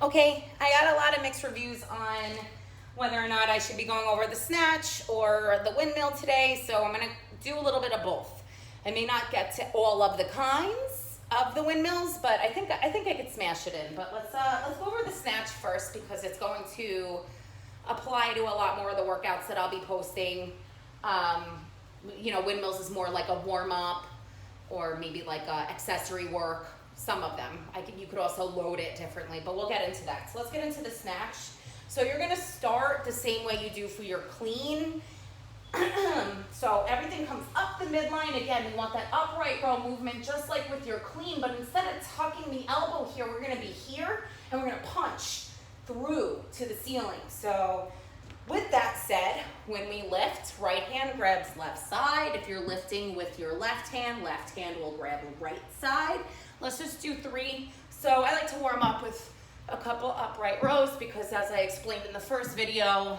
Okay, I got a lot of mixed reviews on whether or not I should be going over the snatch or the windmill today, so I'm gonna do a little bit of both. I may not get to all of the kinds of the windmills, but I think I could smash it in. But let's go over the snatch first because it's going to apply to a lot more of the workouts that I'll be posting. You know, windmills is more like a warm-up or maybe like accessory work. Some of them. You could also load it differently, but we'll get into that. So let's get into the snatch. So you're gonna start the same way you do for your clean. So everything comes up the midline. Again, we want that upright row movement just like with your clean, but instead of tucking the elbow here, we're gonna be here and we're gonna punch through to the ceiling. So with that said, when we lift, right hand grabs left side. If you're lifting with your left hand will grab right side. Let's just do 3. So I like to warm up with a couple upright rows because as I explained in the first video,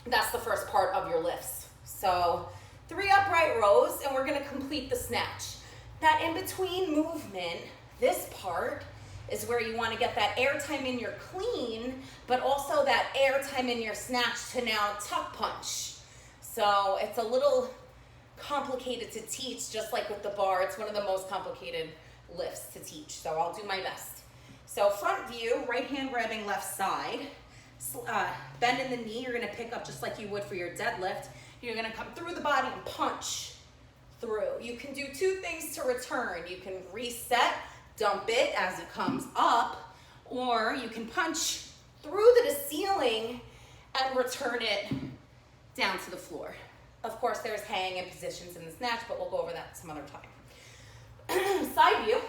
that's the first part of your lifts. So 3 upright rows and we're gonna complete the snatch. That in between movement, this part is where you wanna get that air time in your clean, but also that air time in your snatch to now tuck punch. So it's a little complicated to teach, just like with the bar. It's one of the most complicated lifts to teach, so I'll do my best. So front view, right hand grabbing left side, bend in the knee, you're gonna pick up just like you would for your deadlift. You're gonna come through the body and punch through. You can do 2 things to return. You can reset, dump it as it comes up, or you can punch through to the ceiling and return it down to the floor. Of course, there's hang and positions in the snatch, but we'll go over that some other time. Side view,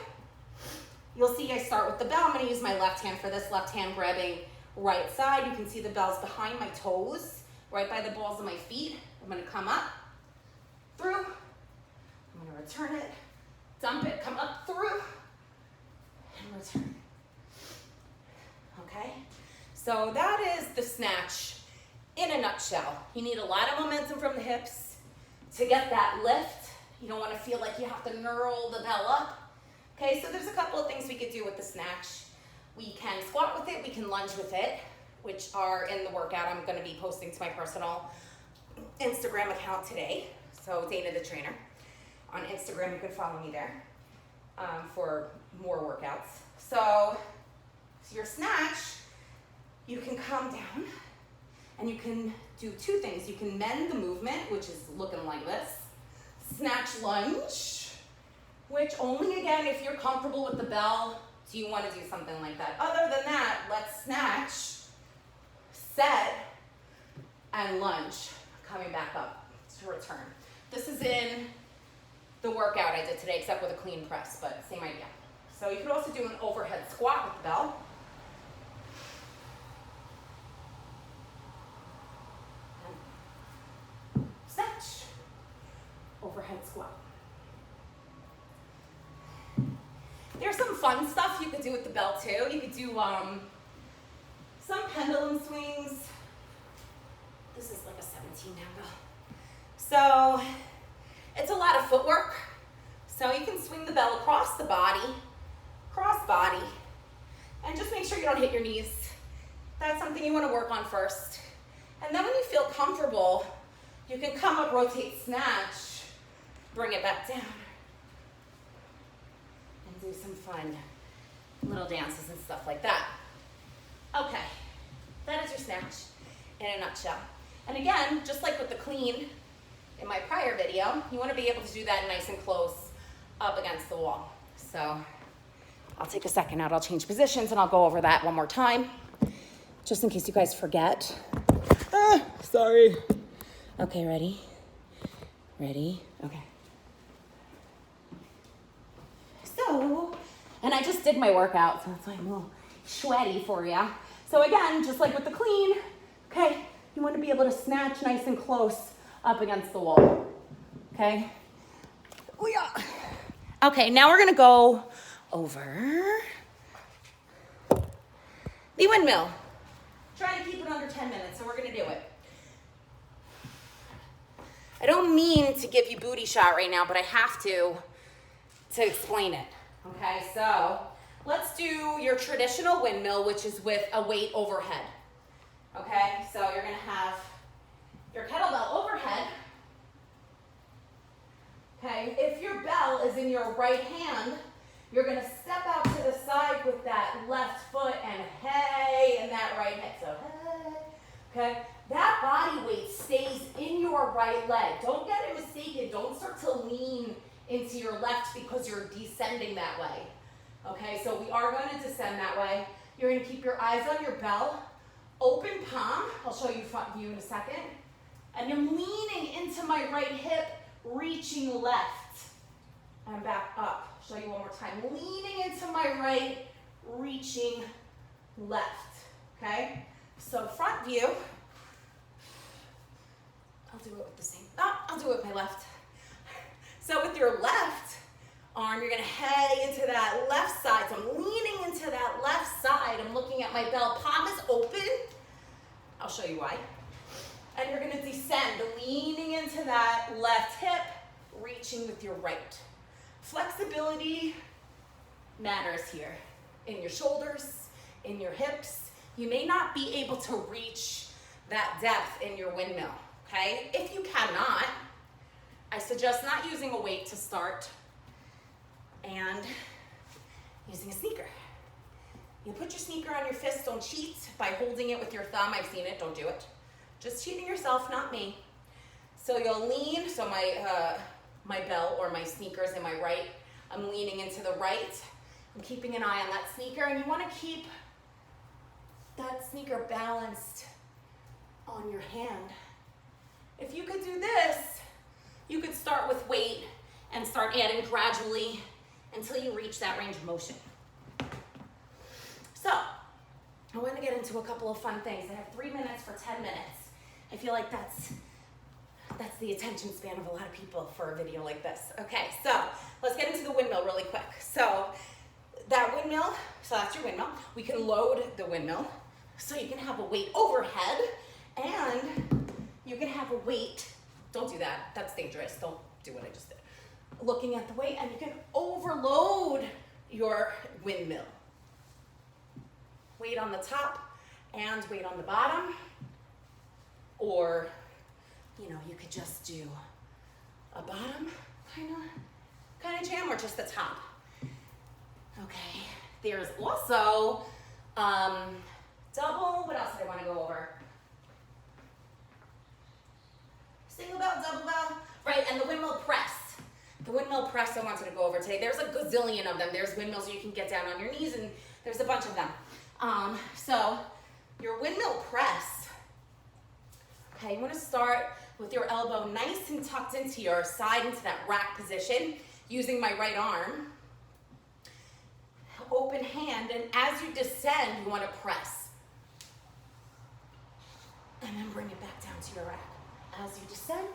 you'll see I start with the bell. I'm gonna use my left hand for this, left hand grabbing right side. You can see the bell's behind my toes, right by the balls of my feet. I'm gonna come up, through, I'm gonna return it, dump it, come up through, and return. Okay, so that is the snatch in a nutshell. You need a lot of momentum from the hips to get that lift. You don't want to feel like you have to knurl the bell up. Okay, so there's a couple of things we could do with the snatch. We can squat with it, we can lunge with it, which are in the workout I'm going to be posting to my personal Instagram account today. So Dana the Trainer. On Instagram, you can follow me there for more workouts. So your snatch, you can come down and you can do 2 things. You can mend the movement, which is looking like this. Snatch lunge, which only again, if you're comfortable with the bell, do you want to do something like that. Other than that, let's snatch, set, and lunge, coming back up to return. This is in the workout I did today, except with a clean press, but same idea. So you could also do an overhead squat with the bell. Snatch, overhead squat. There's some fun stuff you could do with the bell too. You could do some pendulum swings. This is like a 17 handle. So it's a lot of footwork. So you can swing the bell across the body, cross body, and just make sure you don't hit your knees. That's something you want to work on first. And then when you feel comfortable, you can come up, rotate, snatch, bring it back down, and do some fun little dances and stuff like that. Okay, that is your snatch in a nutshell. And again, just like with the clean in my prior video, you want to be able to do that nice and close up against the wall. So I'll take a second out, I'll change positions and I'll go over that one more time, just in case you guys forget. Sorry. Okay, ready? Ready? Okay. So, and I just did my workout, so it's like a little sweaty for you. So again, just like with the clean, okay, you want to be able to snatch nice and close up against the wall, okay? Oh yeah. Okay, now we're gonna go over the windmill. Try to keep it under 10 minutes, so we're gonna do it. I don't mean to give you booty shot right now, but I have to explain it. Okay, so Let's do your traditional windmill, which is with a weight overhead. Okay, so you're gonna have your kettlebell overhead. Okay, if your bell is in your right hand, you're gonna step out to the side with that left foot and hey, and that right hip, so hey. Okay, that body weight stays in your right leg. Don't get it mistaken, don't start to lean into your left because you're descending that way. Okay, so we are gonna descend that way. You're gonna keep your eyes on your bell, open palm, I'll show you front view in a second, and I'm leaning into my right hip, reaching left, and back up. Show you one more time, leaning into my right, reaching left, okay? So front view, I'll do it with the same, I'll do it with my left. So with your left arm, you're gonna head into that left side. So I'm leaning into that left side. I'm looking at my bell, palm is open. I'll show you why. And you're gonna descend, leaning into that left hip, reaching with your right. Flexibility matters here. In your shoulders, in your hips. You may not be able to reach that depth in your windmill, okay? If you cannot, I suggest not using a weight to start and using a sneaker. You put your sneaker on your fist, don't cheat by holding it with your thumb. I've seen it, don't do it. Just cheating yourself, not me. So you'll lean, so my bell or my sneaker's in my right. I'm leaning into the right. I'm keeping an eye on that sneaker, and you wanna keep that sneaker balanced on your hand. If you could do this, you could start with weight and start adding gradually until you reach that range of motion. So, I want to get into a couple of fun things. I have 3 minutes for 10 minutes. I feel like that's the attention span of a lot of people for a video like this. Okay, so let's get into the windmill really quick. So that windmill, so that's your windmill. We can load the windmill. So you can have a weight overhead and you can have a weight, don't do that, that's dangerous. Don't do what I just did. Looking at the weight, and you can overload your windmill. Weight on the top and weight on the bottom, or you could just do a bottom kind of jam, or just the top. Okay, there's also double, what else did I want to go over? Single bell, double bell, right, and the windmill press. The windmill press I wanted to go over today. There's a gazillion of them. There's windmills you can get down on your knees, and there's a bunch of them. So your windmill press, okay, you want to start with your elbow nice and tucked into your side, into that rack position, using my right arm. Open hand, and as you descend, you want to press. And then bring it back down to your rack. As you descend,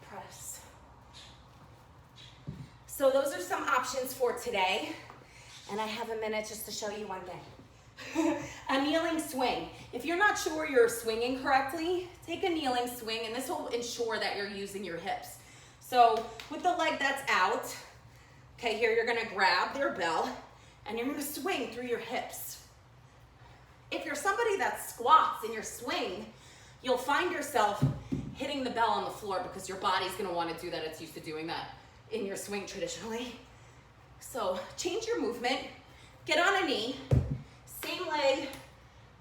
press. So those are some options for today. And I have a minute just to show you one thing. A kneeling swing. If you're not sure you're swinging correctly, take a kneeling swing, and this will ensure that you're using your hips. So with the leg that's out, okay, here you're gonna grab your bell and you're gonna swing through your hips. If you're somebody that squats in your swing, you'll find yourself hitting the bell on the floor because your body's gonna wanna do that. It's used to doing that in your swing traditionally. So change your movement, get on a knee, same leg,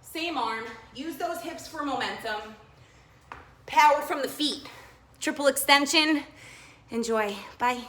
same arm, use those hips for momentum, power from the feet, triple extension, enjoy, bye.